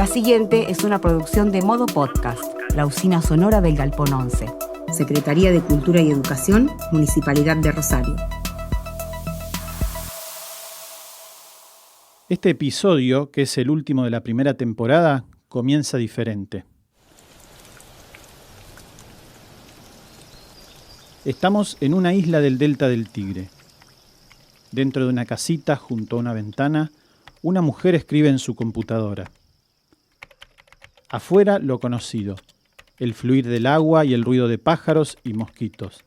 La siguiente es una producción de Modo Podcast, la usina sonora del Galpón 11. Secretaría de Cultura y Educación, Municipalidad de Rosario. Este episodio, que es el último de la primera temporada, comienza diferente. Estamos en una isla del delta del Tigre. Dentro de una casita, junto a una ventana, una mujer escribe en su computadora. Afuera, lo conocido, el fluir del agua y el ruido de pájaros y mosquitos.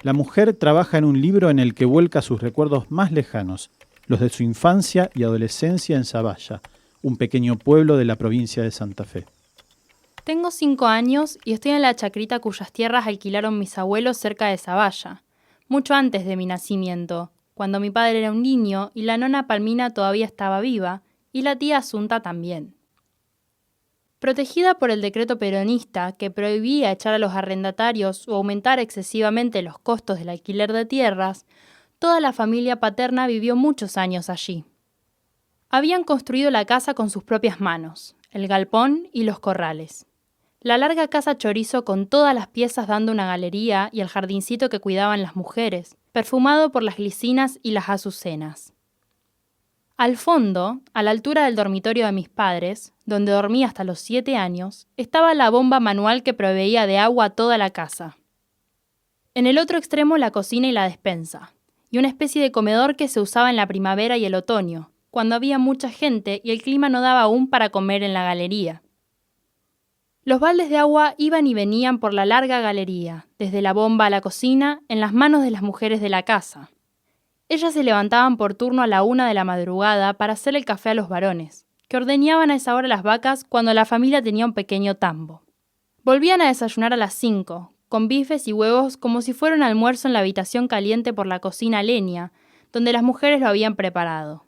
La mujer trabaja en un libro en el que vuelca sus recuerdos más lejanos, los de su infancia y adolescencia en Zavalla, un pequeño pueblo de la provincia de Santa Fe. Tengo 5 años y estoy en la chacrita cuyas tierras alquilaron mis abuelos cerca de Zavalla, mucho antes de mi nacimiento, cuando mi padre era un niño y la nona Palmina todavía estaba viva, y la tía Asunta también. Protegida por el decreto peronista que prohibía echar a los arrendatarios o aumentar excesivamente los costos del alquiler de tierras, toda la familia paterna vivió muchos años allí. Habían construido la casa con sus propias manos, el galpón y los corrales. La larga casa chorizo con todas las piezas dando una galería y el jardincito que cuidaban las mujeres, perfumado por las glicinas y las azucenas. Al fondo, a la altura del dormitorio de mis padres, donde dormí hasta los 7 años, estaba la bomba manual que proveía de agua a toda la casa. En el otro extremo la cocina y la despensa, y una especie de comedor que se usaba en la primavera y el otoño, cuando había mucha gente y el clima no daba aún para comer en la galería. Los baldes de agua iban y venían por la larga galería, desde la bomba a la cocina, en las manos de las mujeres de la casa. Ellas se levantaban por turno a la 1 de la madrugada para hacer el café a los varones, que ordeñaban a esa hora las vacas cuando la familia tenía un pequeño tambo. Volvían a desayunar a las 5, con bifes y huevos como si fuera un almuerzo en la habitación caliente por la cocina a leña, donde las mujeres lo habían preparado.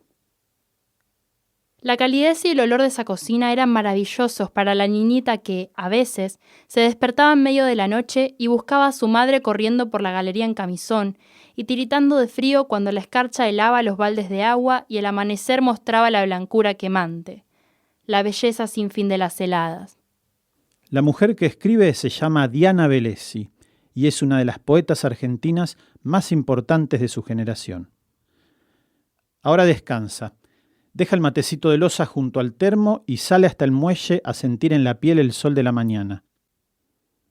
La calidez y el olor de esa cocina eran maravillosos para la niñita que, a veces, se despertaba en medio de la noche y buscaba a su madre corriendo por la galería en camisón y tiritando de frío cuando la escarcha helaba los baldes de agua y el amanecer mostraba la blancura quemante, la belleza sin fin de las heladas. La mujer que escribe se llama Diana Velesi y es una de las poetas argentinas más importantes de su generación. Ahora descansa. Deja el matecito de loza junto al termo y sale hasta el muelle a sentir en la piel el sol de la mañana.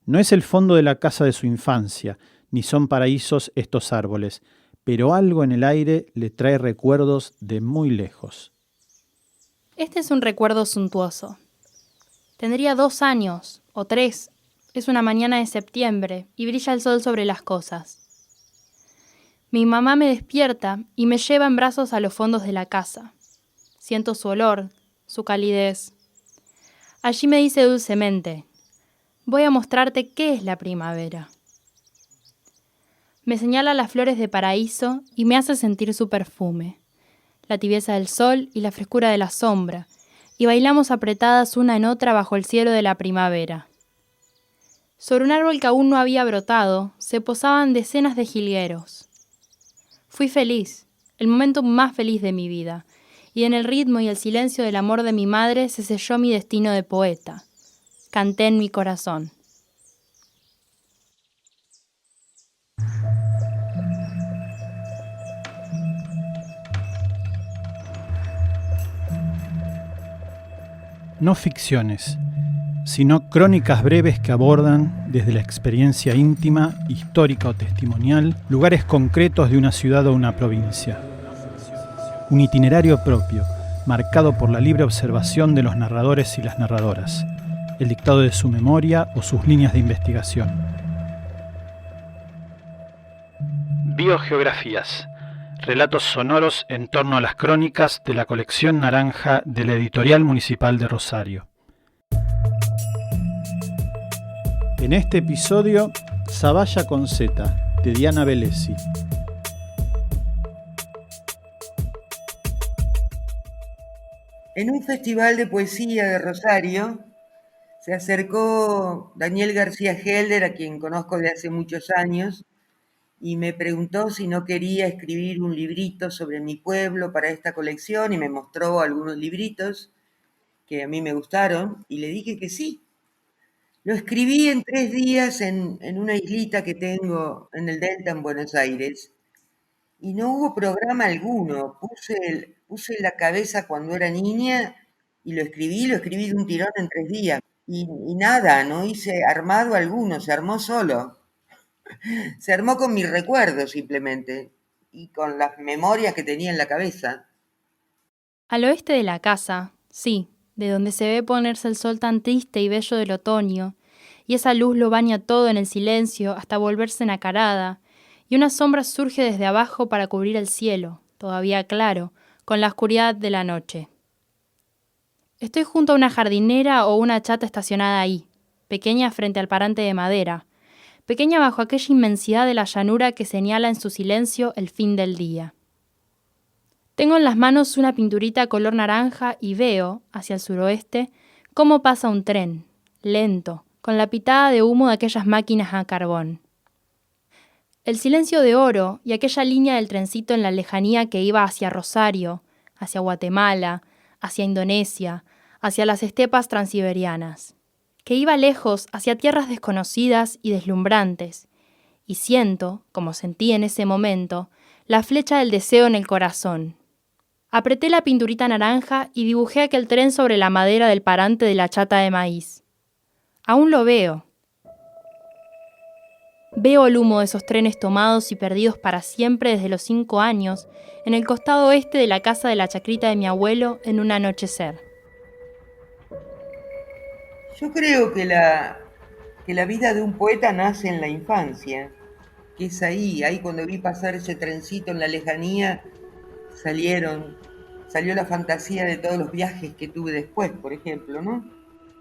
No es el fondo de la casa de su infancia, ni son paraísos estos árboles, pero algo en el aire le trae recuerdos de muy lejos. Este es un recuerdo suntuoso. Tendría 2 años, o 3. Es una mañana de septiembre y brilla el sol sobre las cosas. Mi mamá me despierta y me lleva en brazos a los fondos de la casa. Siento su olor, su calidez. Allí me dice dulcemente: voy a mostrarte qué es la primavera. Me señala las flores de paraíso y me hace sentir su perfume, la tibieza del sol y la frescura de la sombra, y bailamos apretadas una en otra bajo el cielo de la primavera. Sobre un árbol que aún no había brotado, se posaban decenas de jilgueros. Fui feliz, el momento más feliz de mi vida, y en el ritmo y el silencio del amor de mi madre se selló mi destino de poeta. Canté en mi corazón. No ficciones, sino crónicas breves que abordan, desde la experiencia íntima, histórica o testimonial, lugares concretos de una ciudad o una provincia. Un itinerario propio, marcado por la libre observación de los narradores y las narradoras, el dictado de su memoria o sus líneas de investigación. Biogeografías, relatos sonoros en torno a las crónicas de la colección naranja de la Editorial Municipal de Rosario. En este episodio, Zavalla con Z, de Diana Velesi. En un festival de poesía de Rosario se acercó Daniel García Helder, a quien conozco de hace muchos años, y me preguntó si no quería escribir un librito sobre mi pueblo para esta colección y me mostró algunos libritos. que a mí me gustaron, y le dije que sí. Lo escribí en 3 días en una islita que tengo en el Delta, en Buenos Aires, y no hubo programa alguno. Puse la cabeza cuando era niña y lo escribí de un tirón en 3 días. Y nada, no hice armado alguno, se armó solo. Se armó con mis recuerdos simplemente y con las memorias que tenía en la cabeza. Al oeste de la casa, sí, de donde se ve ponerse el sol tan triste y bello del otoño, y esa luz lo baña todo en el silencio hasta volverse nacarada, y una sombra surge desde abajo para cubrir el cielo, todavía claro, con la oscuridad de la noche. Estoy junto a una jardinera o una chata estacionada ahí, pequeña frente al parante de madera, pequeña bajo aquella inmensidad de la llanura que señala en su silencio el fin del día. Tengo en las manos una pinturita color naranja y veo, hacia el suroeste, cómo pasa un tren, lento, con la pitada de humo de aquellas máquinas a carbón. El silencio de oro y aquella línea del trencito en la lejanía que iba hacia Rosario, hacia Guatemala, hacia Indonesia, hacia las estepas transiberianas, que iba lejos hacia tierras desconocidas y deslumbrantes, y siento, como sentí en ese momento, la flecha del deseo en el corazón. Apreté la pinturita naranja y dibujé aquel tren sobre la madera del parante de la chata de maíz. Aún lo veo. Veo el humo de esos trenes tomados y perdidos para siempre desde los 5 años en el costado oeste de la casa de la chacrita de mi abuelo en un anochecer. Yo creo que la vida de un poeta nace en la infancia, que es ahí cuando vi pasar ese trencito en la lejanía, salió la fantasía de todos los viajes que tuve después, por ejemplo, ¿no?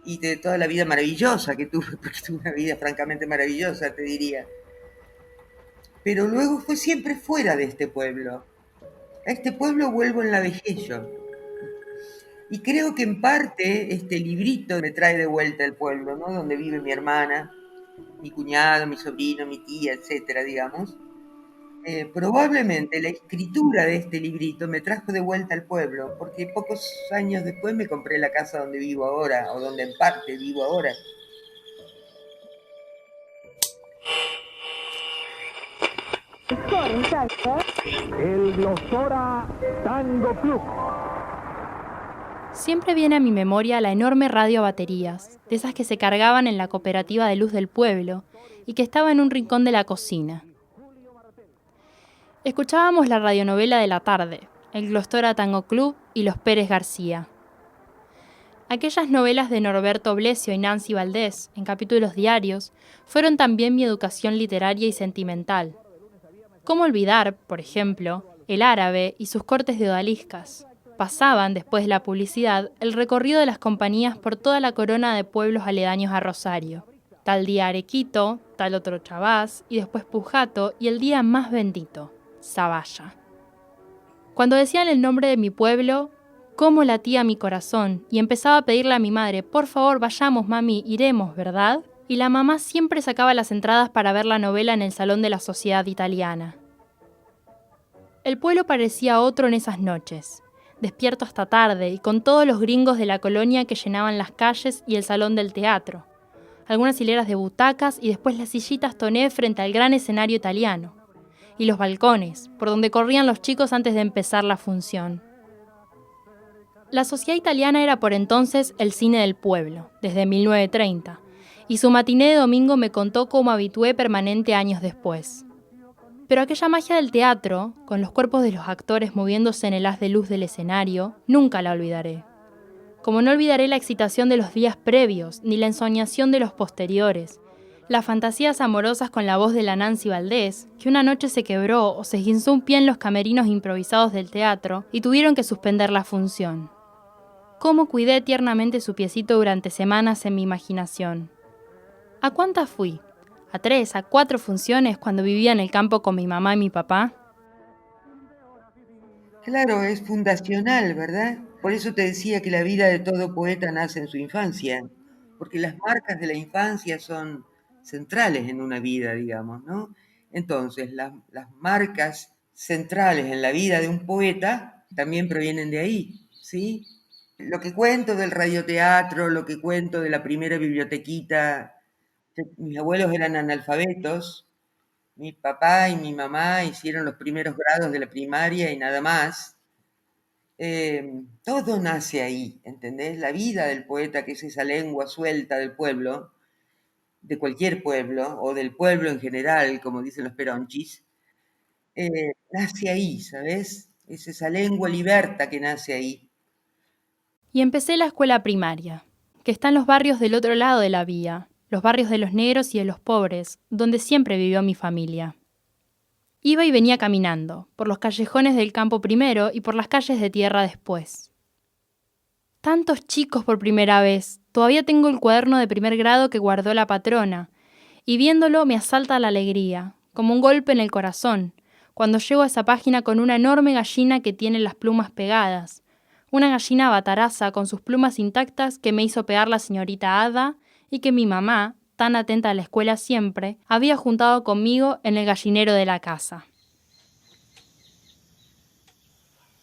Y de toda la vida maravillosa que tuve, porque tuve una vida francamente maravillosa, te diría. Pero luego fue siempre fuera de este pueblo. A este pueblo vuelvo en la vejez yo. Y creo que en parte este librito me trae de vuelta al pueblo, ¿no? Donde vive mi hermana, mi cuñado, mi sobrino, mi tía, etcétera, digamos. Probablemente la escritura de este librito me trajo de vuelta al pueblo, porque pocos años después me compré la casa donde vivo ahora, o donde en parte vivo ahora. El Glostora Tango Club. Siempre viene a mi memoria la enorme radio a baterías, de esas que se cargaban en la cooperativa de luz del pueblo y que estaba en un rincón de la cocina. Escuchábamos la radionovela de la tarde, el Glostora Tango Club y los Pérez García. Aquellas novelas de Norberto Blesio y Nancy Valdés, en capítulos diarios, fueron también mi educación literaria y sentimental. ¿Cómo olvidar, por ejemplo, El Árabe y sus cortes de odaliscas? Pasaban, después de la publicidad, el recorrido de las compañías por toda la corona de pueblos aledaños a Rosario. Tal día Arequito, tal otro Chavás, y después Pujato, y el día más bendito, Zavalla. Cuando decían el nombre de mi pueblo, cómo latía mi corazón, y empezaba a pedirle a mi madre, por favor, vayamos, mami, iremos, ¿verdad? Y la mamá siempre sacaba las entradas para ver la novela en el salón de la Sociedad Italiana. El pueblo parecía otro en esas noches, despierto hasta tarde y con todos los gringos de la colonia que llenaban las calles y el salón del teatro, algunas hileras de butacas y después las sillitas toné frente al gran escenario italiano, y los balcones, por donde corrían los chicos antes de empezar la función. La Sociedad Italiana era por entonces el cine del pueblo, desde 1930, y su matiné de domingo me contó cómo habitué permanente años después. Pero aquella magia del teatro, con los cuerpos de los actores moviéndose en el haz de luz del escenario, nunca la olvidaré. Como no olvidaré la excitación de los días previos, ni la ensoñación de los posteriores, las fantasías amorosas con la voz de la Nancy Valdés, que una noche se quebró o se esguinzó un pie en los camerinos improvisados del teatro y tuvieron que suspender la función. Cómo cuidé tiernamente su piecito durante semanas en mi imaginación. ¿A cuántas fui? ¿A 3, a 4 funciones cuando vivía en el campo con mi mamá y mi papá? Claro, es fundacional, ¿verdad? Por eso te decía que la vida de todo poeta nace en su infancia, porque las marcas de la infancia son centrales en una vida, digamos, ¿no? Entonces, las marcas centrales en la vida de un poeta también provienen de ahí, ¿sí? Lo que cuento del radioteatro, lo que cuento de la primera bibliotequita, mis abuelos eran analfabetos, mi papá y mi mamá hicieron los primeros grados de la primaria y nada más. Todo nace ahí, ¿entendés? La vida del poeta, que es esa lengua suelta del pueblo, de cualquier pueblo, o del pueblo en general, como dicen los peronchis, nace ahí, ¿sabes? Es esa lengua liberta que nace ahí. Y empecé la escuela primaria, que está en los barrios del otro lado de la vía, los barrios de los negros y de los pobres, donde siempre vivió mi familia. Iba y venía caminando, por los callejones del campo primero y por las calles de tierra después. Tantos chicos por primera vez, todavía tengo el cuaderno de primer grado que guardó la patrona, y viéndolo me asalta la alegría, como un golpe en el corazón, cuando llego a esa página con una enorme gallina que tiene las plumas pegadas, una gallina bataraza con sus plumas intactas que me hizo pegar la señorita Ada y que mi mamá, tan atenta a la escuela siempre, había juntado conmigo en el gallinero de la casa.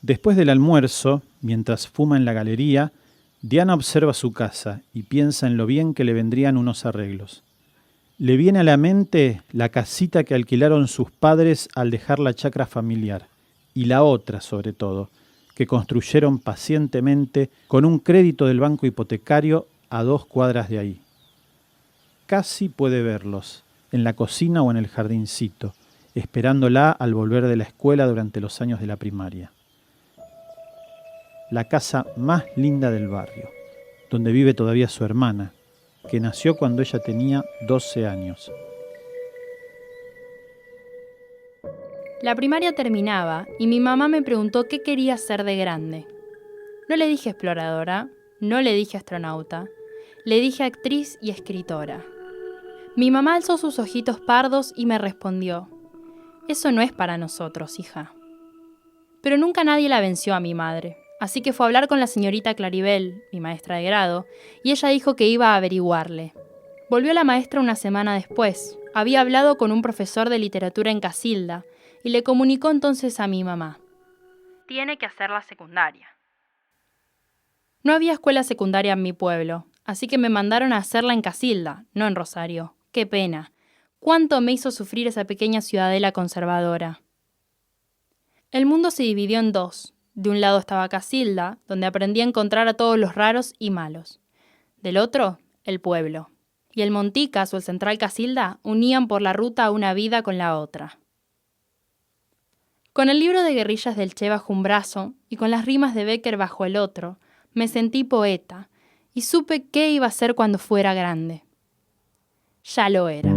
Después del almuerzo, mientras fuma en la galería, Diana observa su casa y piensa en lo bien que le vendrían unos arreglos. Le viene a la mente la casita que alquilaron sus padres al dejar la chacra familiar, y la otra, sobre todo, que construyeron pacientemente con un crédito del banco hipotecario a 2 cuadras de ahí. Casi puede verlos, en la cocina o en el jardincito, esperándola al volver de la escuela durante los años de la primaria. La casa más linda del barrio, donde vive todavía su hermana, que nació cuando ella tenía 12 años. La primaria terminaba y mi mamá me preguntó qué quería ser de grande. No le dije exploradora, no le dije astronauta, le dije actriz y escritora. Mi mamá alzó sus ojitos pardos y me respondió: «Eso no es para nosotros, hija». Pero nunca nadie la venció a mi madre, así que fue a hablar con la señorita Claribel, mi maestra de grado, y ella dijo que iba a averiguarle. Volvió la maestra una semana después. Había hablado con un profesor de literatura en Casilda y le comunicó entonces a mi mamá: «Tiene que hacer la secundaria». No había escuela secundaria en mi pueblo, así que me mandaron a hacerla en Casilda, no en Rosario. ¡Qué pena! ¿Cuánto me hizo sufrir esa pequeña ciudadela conservadora? El mundo se dividió en dos. De un lado estaba Casilda, donde aprendí a encontrar a todos los raros y malos. Del otro, el pueblo. Y el Monticas o el Central Casilda unían por la ruta una vida con la otra. Con el libro de guerrillas del Che bajo un brazo y con las rimas de Becker bajo el otro, me sentí poeta y supe qué iba a ser cuando fuera grande. Ya lo era.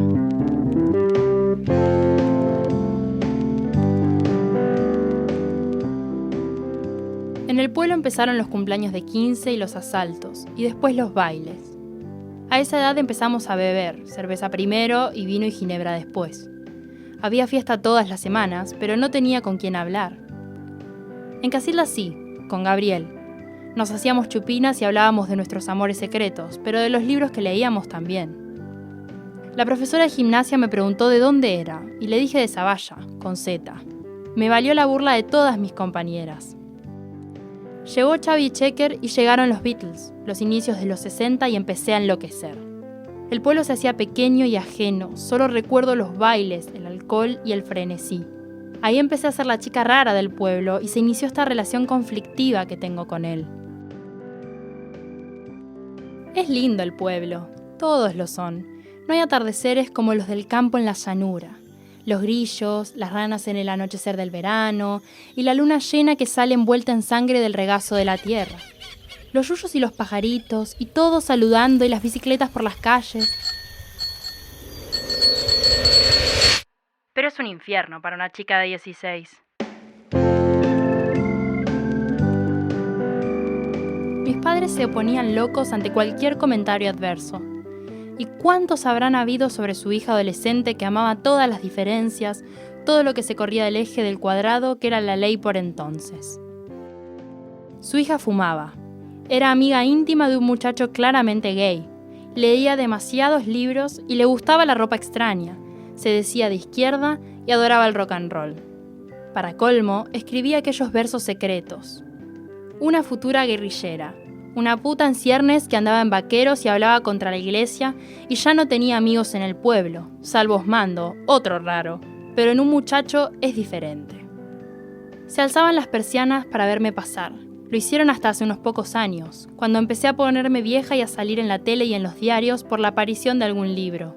En el pueblo empezaron los cumpleaños de 15 y los asaltos, y después los bailes. A esa edad empezamos a beber, cerveza primero y vino y ginebra después. Había fiesta todas las semanas, pero no tenía con quién hablar. En Casilda sí, con Gabriel. Nos hacíamos chupinas y hablábamos de nuestros amores secretos, pero de los libros que leíamos también. La profesora de gimnasia me preguntó de dónde era, y le dije de Zavalla, con Z. Me valió la burla de todas mis compañeras. Llegó Xavi Checker y llegaron los Beatles, los inicios de los 60, y empecé a enloquecer. El pueblo se hacía pequeño y ajeno, solo recuerdo los bailes, el alcohol y el frenesí. Ahí empecé a ser la chica rara del pueblo y se inició esta relación conflictiva que tengo con él. Es lindo el pueblo, todos lo son. No hay atardeceres como los del campo en la llanura. Los grillos, las ranas en el anochecer del verano y la luna llena que sale envuelta en sangre del regazo de la tierra. Los yuyos y los pajaritos y todos saludando y las bicicletas por las calles. Pero es un infierno para una chica de 16. Mis padres se oponían locos ante cualquier comentario adverso. ¿Y cuántos habrán habido sobre su hija adolescente que amaba todas las diferencias, todo lo que se corría del eje del cuadrado que era la ley por entonces? Su hija fumaba. Era amiga íntima de un muchacho claramente gay. Leía demasiados libros y le gustaba la ropa extraña. Se decía de izquierda y adoraba el rock and roll. Para colmo, escribía aquellos versos secretos. Una futura guerrillera, Una puta en ciernes que andaba en vaqueros y hablaba contra la iglesia y ya no tenía amigos en el pueblo, salvo Osmando, otro raro, pero en un muchacho es diferente. Se alzaban las persianas para verme pasar. Lo hicieron hasta hace unos pocos años, cuando empecé a ponerme vieja y a salir en la tele y en los diarios por la aparición de algún libro.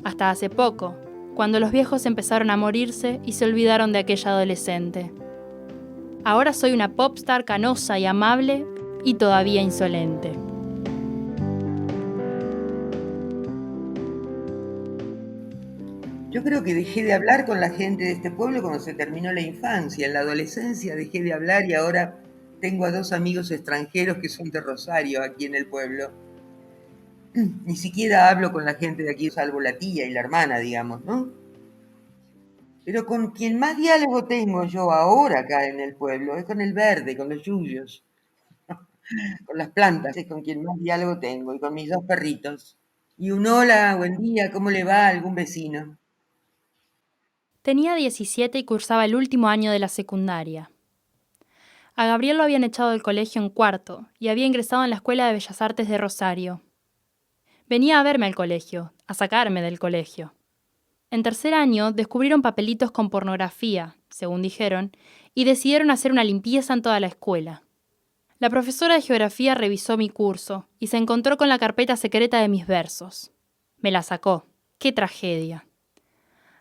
Hasta hace poco, cuando los viejos empezaron a morirse y se olvidaron de aquella adolescente. Ahora soy una popstar canosa y amable y todavía insolente. Yo creo que dejé de hablar con la gente de este pueblo cuando se terminó la infancia. En la adolescencia dejé de hablar y ahora tengo a 2 amigos extranjeros que son de Rosario, aquí en el pueblo. Ni siquiera hablo con la gente de aquí, salvo la tía y la hermana, digamos, ¿no? Pero con quien más diálogo tengo yo ahora acá en el pueblo es con el verde, con los yuyos, con las plantas, es con quien más diálogo tengo, y con mis 2 perritos. Y un hola, buen día, ¿cómo le va a algún vecino? Tenía 17 y cursaba el último año de la secundaria. A Gabriel lo habían echado del colegio en cuarto y había ingresado en la Escuela de Bellas Artes de Rosario. Venía a verme al colegio, a sacarme del colegio. En tercer año descubrieron papelitos con pornografía, según dijeron, y decidieron hacer una limpieza en toda la escuela. La profesora de geografía revisó mi curso y se encontró con la carpeta secreta de mis versos. Me la sacó. ¡Qué tragedia!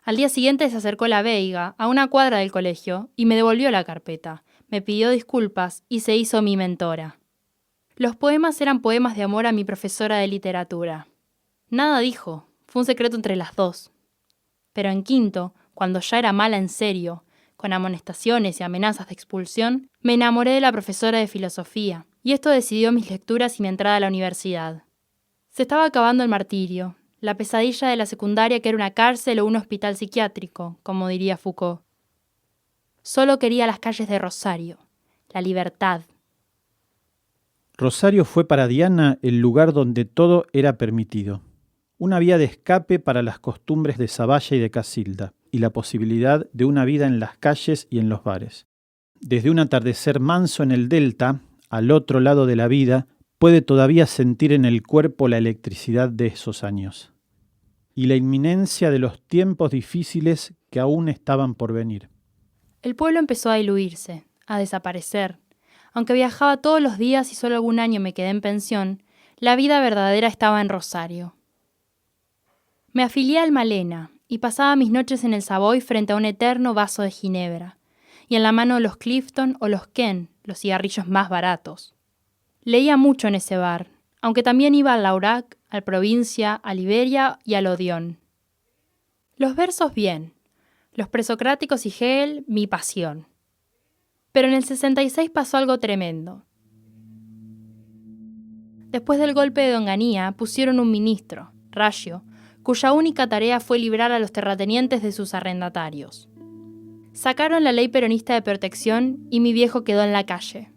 Al día siguiente se acercó la Veiga, a una cuadra del colegio, y me devolvió la carpeta, me pidió disculpas y se hizo mi mentora. Los poemas eran poemas de amor a mi profesora de literatura. Nada dijo, fue un secreto entre las 2. Pero en quinto, cuando ya era mala en serio, con amonestaciones y amenazas de expulsión, me enamoré de la profesora de filosofía, y esto decidió mis lecturas y mi entrada a la universidad. Se estaba acabando el martirio, la pesadilla de la secundaria que era una cárcel o un hospital psiquiátrico, como diría Foucault. Solo quería las calles de Rosario, la libertad. Rosario fue para Diana el lugar donde todo era permitido. Una vía de escape para las costumbres de Zavalla y de Casilda, y la posibilidad de una vida en las calles y en los bares. Desde un atardecer manso en el delta, al otro lado de la vida, puede todavía sentir en el cuerpo la electricidad de esos años y la inminencia de los tiempos difíciles que aún estaban por venir. El pueblo empezó a diluirse, a desaparecer. Aunque viajaba todos los días y solo algún año me quedé en pensión, la vida verdadera estaba en Rosario. Me afilié al Malena y pasaba mis noches en el Savoy frente a un eterno vaso de ginebra, y en la mano los Clifton o los Ken, los cigarrillos más baratos. Leía mucho en ese bar, aunque también iba al Laurac, al Provincia, a Liberia y al Odeón. Los versos bien, los presocráticos y Hegel, mi pasión. Pero en el 66 pasó algo tremendo. Después del golpe de Onganía pusieron un ministro, Raggio, cuya única tarea fue librar a los terratenientes de sus arrendatarios. Sacaron la ley peronista de protección y mi viejo quedó en la calle.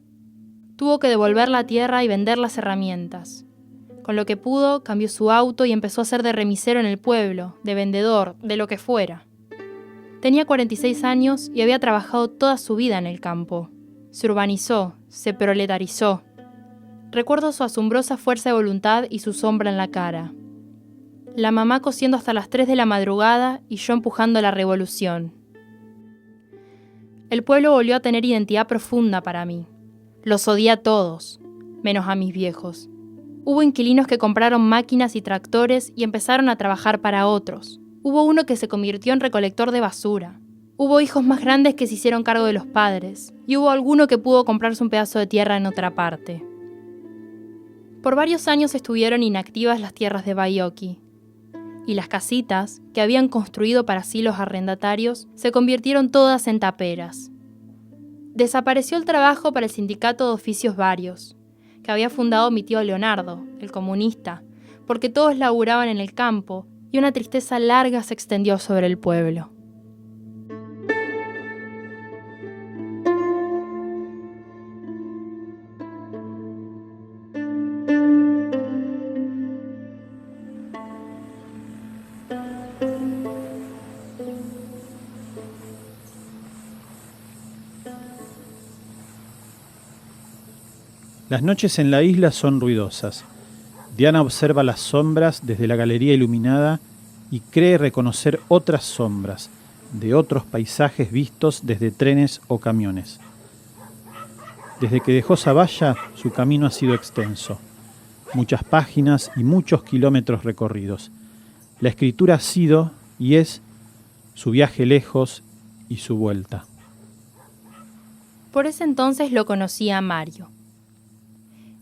Tuvo que devolver la tierra y vender las herramientas. Con lo que pudo, cambió su auto y empezó a ser de remisero en el pueblo, de vendedor, de lo que fuera. Tenía 46 años y había trabajado toda su vida en el campo. Se urbanizó, se proletarizó. Recuerdo su asombrosa fuerza de voluntad y su sombra en la cara. La mamá cosiendo hasta las 3 de la madrugada y yo empujando la revolución. El pueblo volvió a tener identidad profunda para mí. Los odié a todos, menos a mis viejos. Hubo inquilinos que compraron máquinas y tractores y empezaron a trabajar para otros. Hubo uno que se convirtió en recolector de basura. Hubo hijos más grandes que se hicieron cargo de los padres. Y hubo alguno que pudo comprarse un pedazo de tierra en otra parte. Por varios años estuvieron inactivas las tierras de Baioqui. Y las casitas, que habían construido para sí los arrendatarios, se convirtieron todas en taperas. Desapareció el trabajo para el sindicato de oficios varios, que había fundado mi tío Leonardo, el comunista, porque todos laburaban en el campo y una tristeza larga se extendió sobre el pueblo. Las noches en la isla son ruidosas. Diana observa las sombras desde la galería iluminada y cree reconocer otras sombras de otros paisajes vistos desde trenes o camiones. Desde que dejó Zavalla, su camino ha sido extenso. Muchas páginas y muchos kilómetros recorridos. La escritura ha sido y es su viaje lejos y su vuelta. Por ese entonces lo conocía a Mario.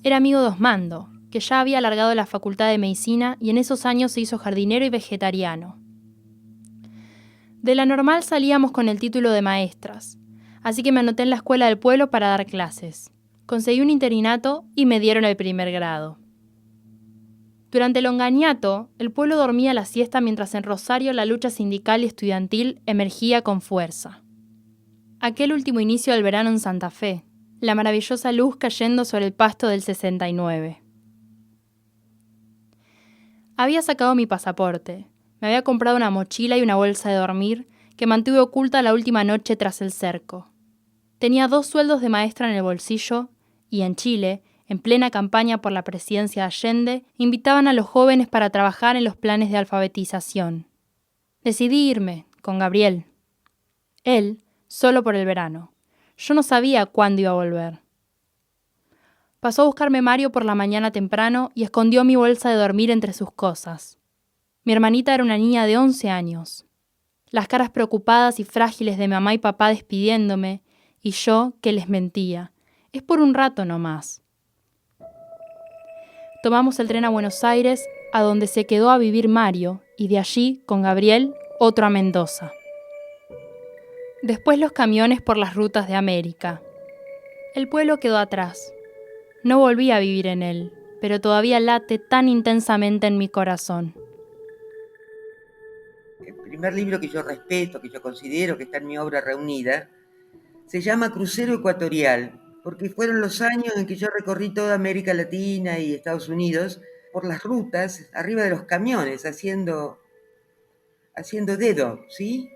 Era amigo de Osmando, que ya había largado la facultad de medicina y en esos años se hizo jardinero y vegetariano. De la normal salíamos con el título de maestras, así que me anoté en la escuela del pueblo para dar clases. Conseguí un interinato y me dieron el primer grado. Durante el onganiato, el pueblo dormía la siesta mientras en Rosario la lucha sindical y estudiantil emergía con fuerza. Aquel último inicio del verano en Santa Fe, la maravillosa luz cayendo sobre el pasto del 69. Había sacado mi pasaporte, me había comprado una mochila y una bolsa de dormir que mantuve oculta la última noche tras el cerco. Tenía 2 sueldos de maestra en el bolsillo y en Chile, en plena campaña por la presidencia de Allende, invitaban a los jóvenes para trabajar en los planes de alfabetización. Decidí irme, con Gabriel. Él, solo por el verano. Yo no sabía cuándo iba a volver. Pasó a buscarme Mario por la mañana temprano y escondió mi bolsa de dormir entre sus cosas. Mi hermanita era una niña de 11 años. Las caras preocupadas y frágiles de mamá y papá despidiéndome, y yo que les mentía. Es por un rato nomás. Tomamos el tren a Buenos Aires, a donde se quedó a vivir Mario, y de allí, con Gabriel, otro a Mendoza. Después los camiones por las rutas de América. El pueblo quedó atrás. No volví a vivir en él, pero todavía late tan intensamente en mi corazón. El primer libro que yo respeto, que yo considero que está en mi obra reunida, se llama Crucero Ecuatorial, porque fueron los años en que yo recorrí toda América Latina y Estados Unidos por las rutas, arriba de los camiones, haciendo dedo, ¿sí?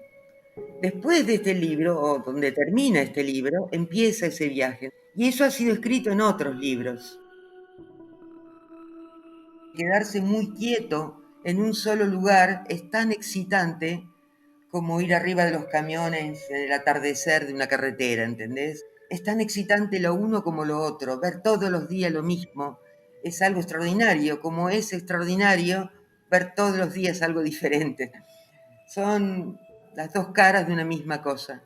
Después de este libro, o donde termina este libro, empieza ese viaje. Y eso ha sido escrito en otros libros. Quedarse muy quieto en un solo lugar es tan excitante como ir arriba de los camiones en el atardecer de una carretera, ¿entendés? Es tan excitante lo uno como lo otro. Ver todos los días lo mismo es algo extraordinario, como es extraordinario ver todos los días algo diferente. Son las dos caras de una misma cosa.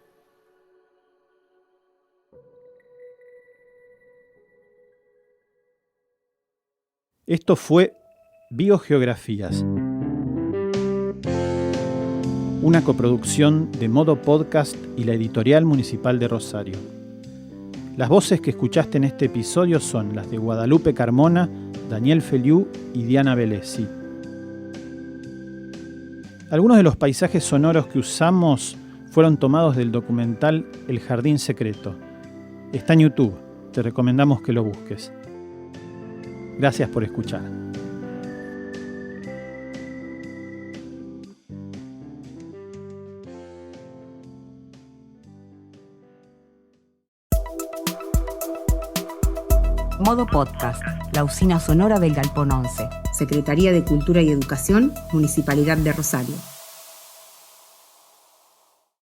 Esto fue Biogeografías, una coproducción de Modo Podcast y la Editorial Municipal de Rosario. Las voces que escuchaste en este episodio son las de Guadalupe Carmona, Daniel Feliú y Diana Bellesi. Algunos de los paisajes sonoros que usamos fueron tomados del documental El Jardín Secreto. Está en YouTube, te recomendamos que lo busques. Gracias por escuchar. Modo Podcast, la usina sonora del Galpón 11. Secretaría de Cultura y Educación, Municipalidad de Rosario.